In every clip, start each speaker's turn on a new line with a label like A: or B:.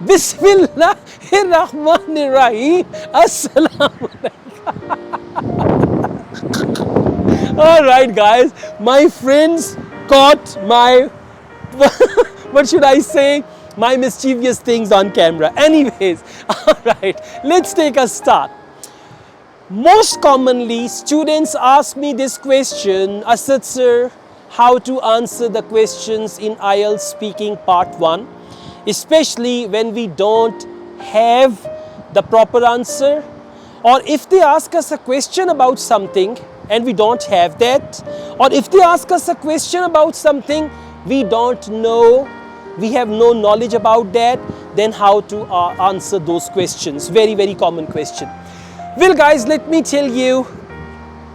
A: Bismillahirrahmanirrahim. Assalamu alaikum. Alright guys, my friends caught my, what should I say, my mischievous things on camera. Anyways, alright, let's take a start. Most commonly, students ask me this question, Asad sir, how to answer the questions in IELTS speaking part 1, especially when we don't have the proper answer, or if they ask us a question about something and we don't have that, or if they ask us a question about something we don't know, we have no knowledge about that, then how to answer those questions. Very, very common question. Well guys, let me tell you,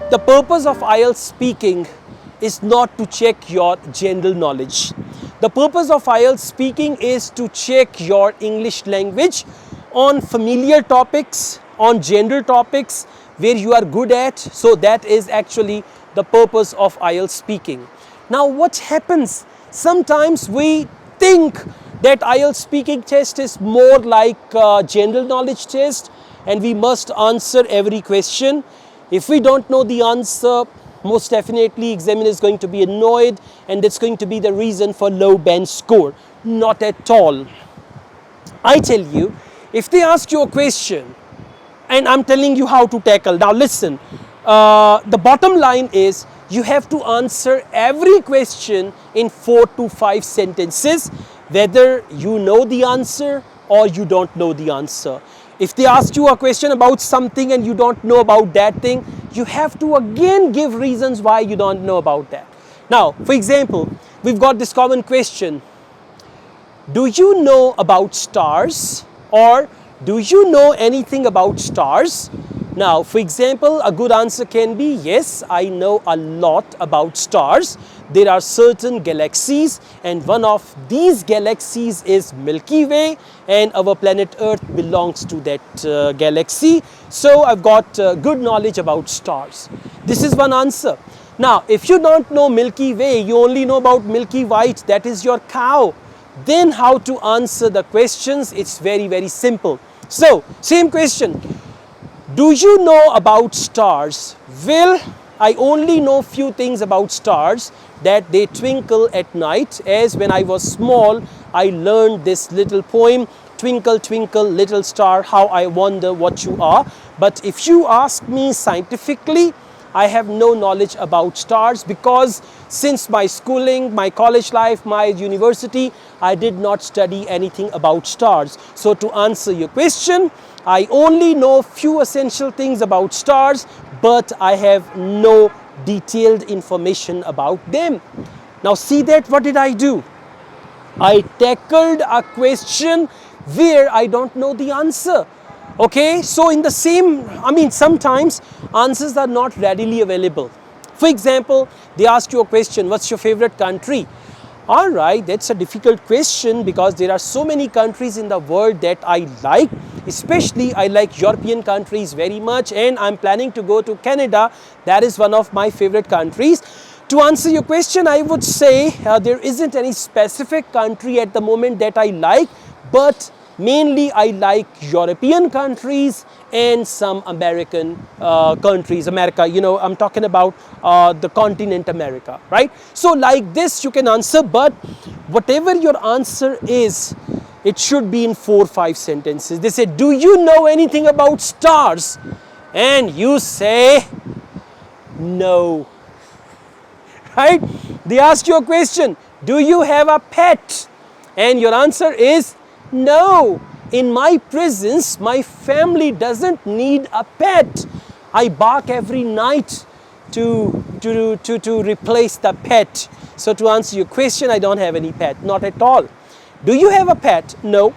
A: the purpose of IELTS speaking is not to check your general knowledge. The purpose of IELTS speaking is to check your English language on familiar topics, on general topics where you are good at. So that is actually the purpose of IELTS speaking. Now what happens? Sometimes we think that IELTS speaking test is more like a general knowledge test and we must answer every question. If we don't know the answer, most definitely examiner is going to be annoyed and that's going to be the reason for low band score. Not at all. I tell you, if they ask you a question and I'm telling you how to tackle. Now listen, the bottom line is you have to answer every question in 4 to 5 sentences, whether you know the answer or you don't know the answer. If they ask you a question about something and you don't know about that thing, you have to again give reasons why you don't know about that. Now, for example, we've got this common question. Do you know about stars? Or do you know anything about stars? Now, for example, a good answer can be, yes, I know a lot about stars. There are certain galaxies and one of these galaxies is Milky Way and our planet Earth belongs to that galaxy. So I've got good knowledge about stars. This is one answer. Now, if you don't know Milky Way, you only know about Milky White, that is your cow. Then how to answer the questions? It's very, very simple. So, same question. Do you know about stars? Well, I only know few things about stars, that they twinkle at night. As when I was small, I learned this little poem, twinkle, twinkle, little star, how I wonder what you are. But if you ask me scientifically, I have no knowledge about stars because since my schooling, my college life, my university, I did not study anything about stars. So to answer your question, I only know few essential things about stars, but I have no detailed information about them. Now see that, what did I do? I tackled a question where I don't know the answer. Okay, so in the same, sometimes answers are not readily available. For example, they ask you a question, what's your favorite country? All right, that's a difficult question because there are so many countries in the world that I like. Especially, I like European countries very much and I'm planning to go to Canada. That is one of my favorite countries. To answer your question, I would say there isn't any specific country at the moment that I like, but mainly I like European countries and some American countries. America, you know, I'm talking about the continent America, right? So like this you can answer, but whatever your answer is, it should be in 4 or 5 sentences. They say, do you know anything about stars? And you say, no. Right? They ask you a question, do you have a pet? And your answer is, no. In my presence, my family doesn't need a pet. I bark every night to replace the pet. So to answer your question, I don't have any pet, not at all. Do you have a pet? No,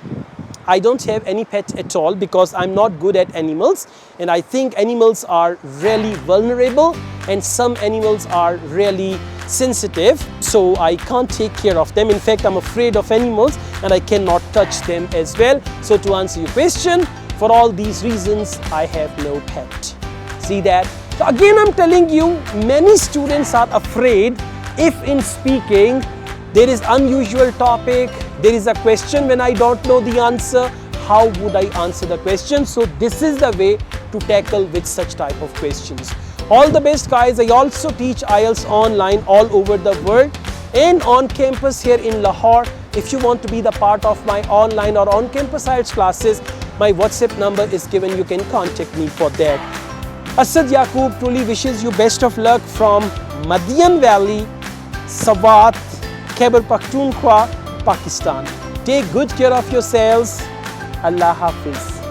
A: I don't have any pet at all because I'm not good at animals and I think animals are really vulnerable and some animals are really sensitive, so I can't take care of them. In fact, I'm afraid of animals and I cannot touch them as well. So to answer your question, for all these reasons, I have no pet. See that? So again, I'm telling you, many students are afraid if in speaking there is unusual topic, There is a question when I don't know the answer, how would I answer the question? So this is the way to tackle with such type of questions. All the best guys. I also teach IELTS online all over the world and on campus here in Lahore. If you want to be the part of my online or on campus IELTS classes, my WhatsApp number is given. You can contact me for that. Asad Yaqub truly wishes you best of luck from Madian Valley, Swat, Khyber Pakhtunkhwa, Pakistan. Take good care of yourselves. Allah Hafiz.